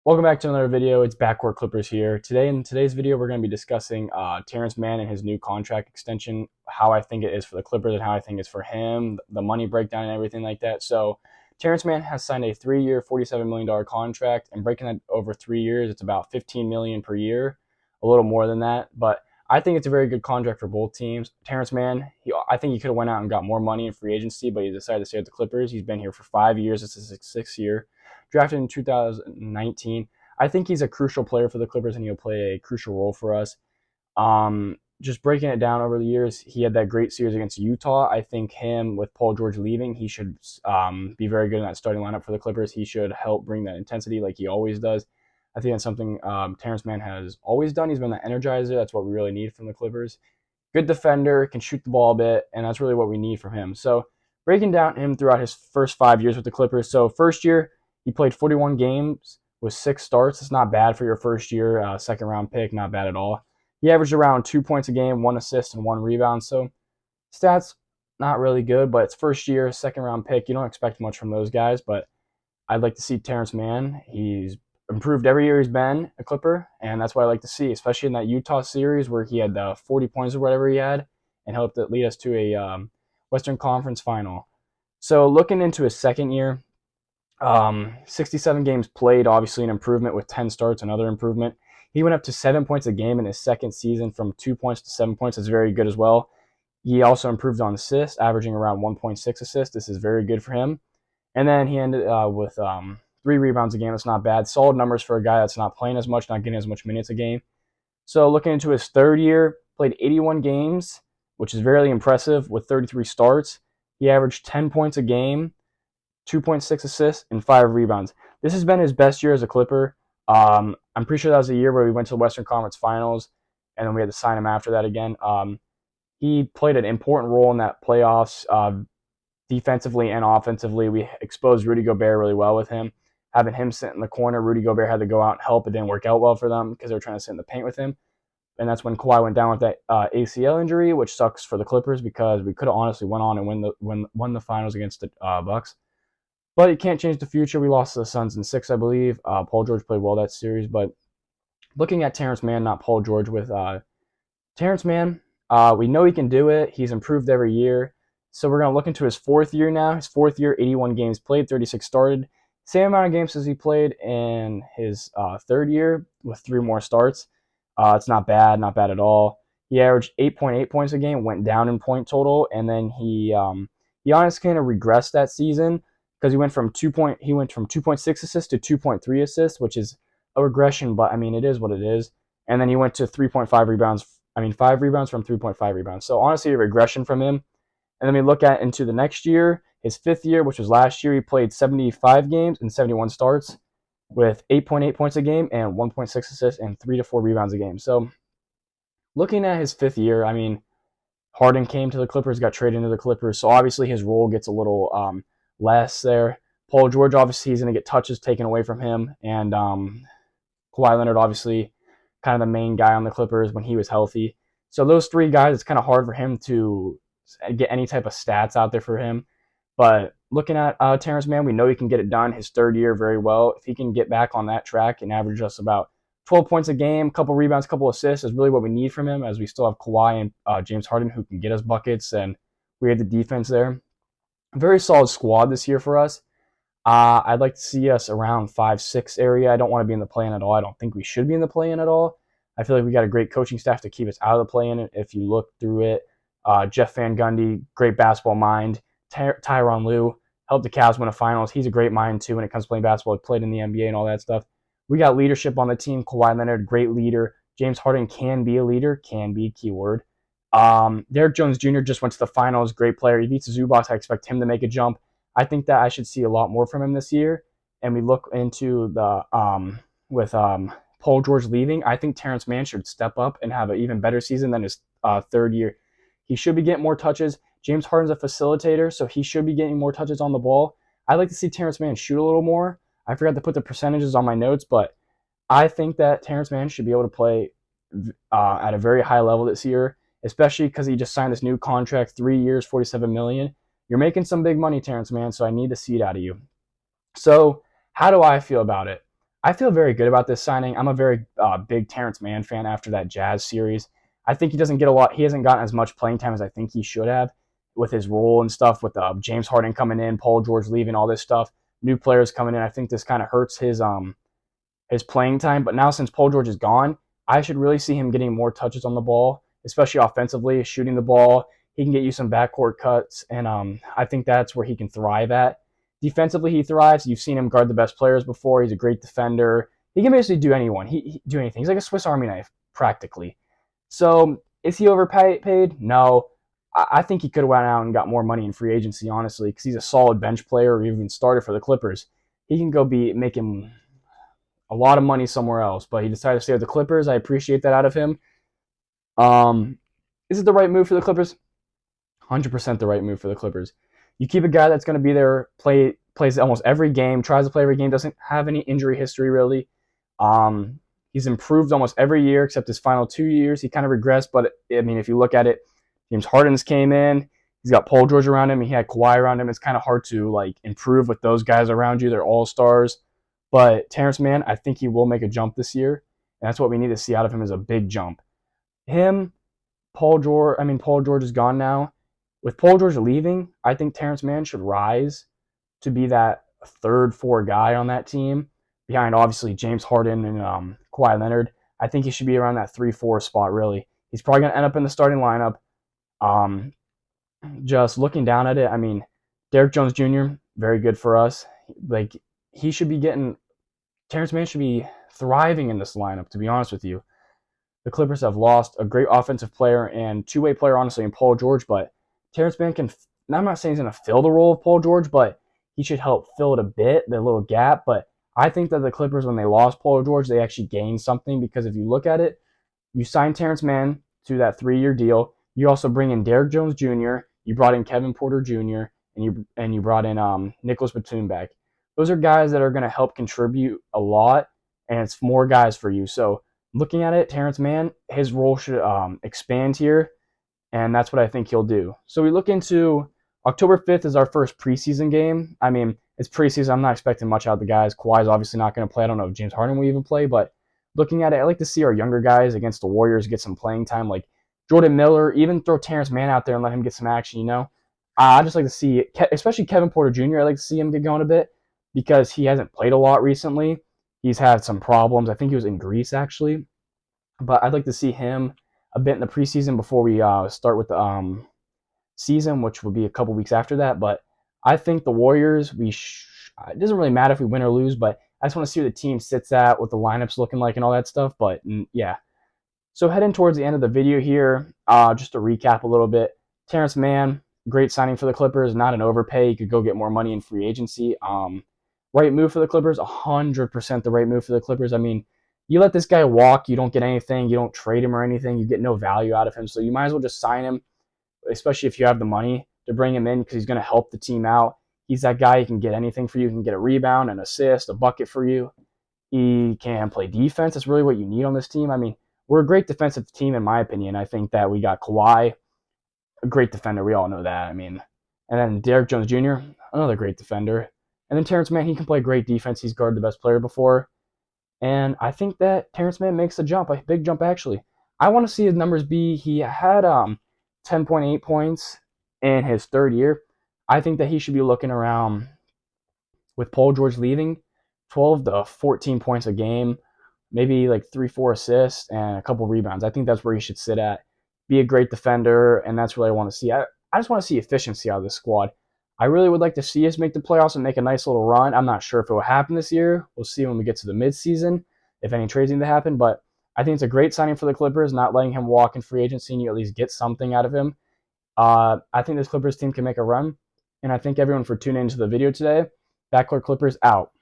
Welcome back to another video. It's Backcourt Clippers here. In today's video, we're going to be discussing Terrence Mann and his new contract extension, how I think it is for the Clippers and how I think it's for him, the money breakdown and everything like that. So Terrence Mann has signed a 3-year, $47 million contract, and breaking that over 3 years, it's about $15 million per year, a little more than that. But I think it's a very good contract for both teams. Terrence Mann, I think he could have went out and got more money in free agency, but he decided to stay at the Clippers. He's been here for 5 years. This is his sixth year. Drafted in 2019. I think he's a crucial player for the Clippers, and he'll play a crucial role for us. Just breaking it down over the years, he had that great series against Utah. I think him, with Paul George leaving, he should be very good in that starting lineup for the Clippers. He should help bring that intensity like he always does. I think that's something Terrence Mann has always done. He's been the energizer. That's what we really need from the Clippers. Good defender, can shoot the ball a bit, and that's really what we need from him. So breaking down him throughout his first 5 years with the Clippers. So first year, he played 41 games with 6 starts. It's not bad for your first year, second round pick, not bad at all. He averaged around 2 points a game, 1 assist, and 1 rebound. So stats, not really good, but it's first year, second round pick. You don't expect much from those guys, but I'd like to see Terrence Mann. He's improved every year he's been a Clipper, and that's what I like to see, especially in that Utah series where he had 40 points or whatever he had and helped it lead us to a Western Conference final. So looking into his second year, 67 games played, obviously an improvement with 10 starts, another improvement. He went up to 7 points a game in his second season from 2 points to 7 points. That's very good as well. He also improved on assists, averaging around 1.6 assists. This is very good for him. And then he ended with 3 rebounds a game. That's not bad. Solid numbers for a guy that's not playing as much, not getting as much minutes a game. So looking into his third year, played 81 games, which is very impressive with 33 starts. He averaged 10 points a game, 2.6 assists, and 5 rebounds. This has been his best year as a Clipper. I'm pretty sure that was the year where we went to the Western Conference Finals, and then we had to sign him after that again. He played an important role in that playoffs, defensively and offensively. We exposed Rudy Gobert really well with him. Having him sit in the corner, Rudy Gobert had to go out and help. It didn't work out well for them because they were trying to sit in the paint with him. And that's when Kawhi went down with that ACL injury, which sucks for the Clippers because we could have honestly went on and won the finals against the Bucks. But it can't change the future. We lost to the Suns in 6, I believe. Paul George played well that series. But looking at Terrence Mann, not Paul George, with Terrence Mann, we know he can do it. He's improved every year. So we're going to look into his fourth year now. His fourth year, 81 games played, 36 started. Same amount of games as he played in his third year with 3 more starts. It's not bad at all. He averaged 8.8 points a game, went down in point total, and then he honestly kind of regressed that season because he went from 2.6 assists to 2.3 assists, which is a regression, but I mean it is what it is. And then he went to 3.5 rebounds. 5 rebounds from 3.5 rebounds. So honestly, a regression from him. And then we look at into the next year, his fifth year, which was last year. He played 75 games and 71 starts with 8.8 points a game and 1.6 assists and 3 to 4 rebounds a game. So looking at his fifth year, Harden came to the Clippers, got traded into the Clippers, so obviously his role gets a little less there. Paul George, obviously, he's going to get touches taken away from him, and Kawhi Leonard, obviously, kind of the main guy on the Clippers when he was healthy. So those 3 guys, it's kind of hard for him to get any type of stats out there for him. But looking at Terrence Mann, we know he can get it done his third year very well. If he can get back on that track and average us about 12 points a game, couple rebounds, couple assists is really what we need from him, as we still have Kawhi and James Harden who can get us buckets, and we have the defense there. Very solid squad this year for us. I'd like to see us around 5-6 area. I don't want to be in the play-in at all. I don't think we should be in the play-in at all. I feel like we got a great coaching staff to keep us out of the play-in if you look through it. Jeff Van Gundy, great basketball mind. Tyronn Lue helped the Cavs win a finals. He's a great mind too when it comes to playing basketball. He played in the NBA and all that stuff. We got leadership on the team. Kawhi Leonard, great leader. James Harden can be a leader. Can be, keyword. Derrick Jones Jr. just went to the finals. Great player. He beats Zubac. I expect him to make a jump. I think that I should see a lot more from him this year. And we look into the with Paul George leaving, I think Terrence Mann should step up and have an even better season than his third year. He should be getting more touches. James Harden's a facilitator, so he should be getting more touches on the ball. I'd like to see Terrence Mann shoot a little more. I forgot to put the percentages on my notes, but I think that Terrence Mann should be able to play at a very high level this year, especially because he just signed this new contract, 3 years, $47 million. You're making some big money, Terrence Mann, so I need to see it out of you. So how do I feel about it? I feel very good about this signing. I'm a very big Terrence Mann fan after that Jazz series. I think he doesn't get a lot. He hasn't gotten as much playing time as I think he should have with his role and stuff. With James Harden coming in, Paul George leaving, all this stuff, new players coming in. I think this kind of hurts his playing time. But now since Paul George is gone, I should really see him getting more touches on the ball, especially offensively, shooting the ball. He can get you some backcourt cuts, and I think that's where he can thrive at. Defensively, he thrives. You've seen him guard the best players before. He's a great defender. He can basically do anyone. He do anything. He's like a Swiss Army knife, practically. So is he overpaid? No. I think he could have went out and got more money in free agency, honestly, because he's a solid bench player or even started for the Clippers. He can go be making a lot of money somewhere else, but he decided to stay with the Clippers. I appreciate that out of him. Um, is it the right move for the Clippers? 100% the right move for the Clippers. You keep a guy that's going to be there, plays almost every game, tries to play every game, doesn't have any injury history really. He's improved almost every year except his final 2 years. He kind of regressed, but I mean, if you look at it, James Harden's came in. He's got Paul George around him. He had Kawhi around him. It's kind of hard to like improve with those guys around you. They're all stars. But Terrence Mann, I think he will make a jump this year, and that's what we need to see out of him is a big jump. Him, Paul George. I mean, Paul George is gone now. With Paul George leaving, I think Terrence Mann should rise to be that third, four guy on that team behind obviously James Harden and Kawhi Leonard. I think he should be around that 3-4 spot. Really, he's probably going to end up in the starting lineup. Um, just looking down at it, I mean, Derrick Jones Jr. very good for us. Like he should be getting. Terrence Mann should be thriving in this lineup. To be honest with you, the Clippers have lost a great offensive player and two-way player, honestly, in Paul George. But Terrence Mann can. I'm not saying he's going to fill the role of Paul George, but he should help fill it a bit, the little gap. But I think that the Clippers, when they lost Paul George, they actually gained something because if you look at it, you signed Terrence Mann to that 3-year deal. You also bring in Derrick Jones Jr. You brought in Kevin Porter Jr. and you brought in Nicholas Batum back. Those are guys that are going to help contribute a lot, and it's more guys for you. So looking at it, Terrence Mann, his role should expand here, and that's what I think he'll do. So we look into October 5th is our first preseason game. I mean, it's preseason. I'm not expecting much out of the guys. Kawhi's obviously not going to play. I don't know if James Harden will even play, but looking at it, I like to see our younger guys against the Warriors get some playing time, like Jordan Miller, even throw Terrence Mann out there and let him get some action, you know? I just like to see, especially Kevin Porter Jr., I like to see him get going a bit because he hasn't played a lot recently. He's had some problems. I think he was in Greece, actually. But I'd like to see him a bit in the preseason before we start with the season, which will be a couple weeks after that. But I think the Warriors, it doesn't really matter if we win or lose, but I just want to see where the team sits at, what the lineup's looking like, and all that stuff. But yeah. So heading towards the end of the video here, just to recap a little bit, Terrence Mann, great signing for the Clippers, not an overpay. You could go get more money in free agency. Right move for the Clippers, 100% the right move for the Clippers. I mean, you let this guy walk, you don't get anything, you don't trade him or anything, you get no value out of him. So you might as well just sign him, especially if you have the money to bring him in because he's going to help the team out. He's that guy, he can get anything for you. He can get a rebound, an assist, a bucket for you. He can play defense. That's really what you need on this team. I mean, we're a great defensive team, in my opinion. I think that we got Kawhi, a great defender. We all know that. I mean, and then Derrick Jones Jr., another great defender. And then Terrence Mann, he can play great defense. He's guarded the best player before. And I think that Terrence Mann makes a jump, a big jump actually. I want to see his numbers be, he had 10.8 points in his third year. I think that he should be looking around, with Paul George leaving, 12 to 14 points a game, maybe like 3-4 assists and a couple rebounds. I think that's where he should sit at. Be a great defender, and that's what I want to see. I just want to see efficiency out of this squad. I really would like to see us make the playoffs and make a nice little run. I'm not sure if it will happen this year. We'll see when we get to the midseason, if any trades need to happen. But I think it's a great signing for the Clippers, not letting him walk in free agency and you at least get something out of him. I think this Clippers team can make a run, and I thank everyone for tuning into the video today. Backcourt Clippers out.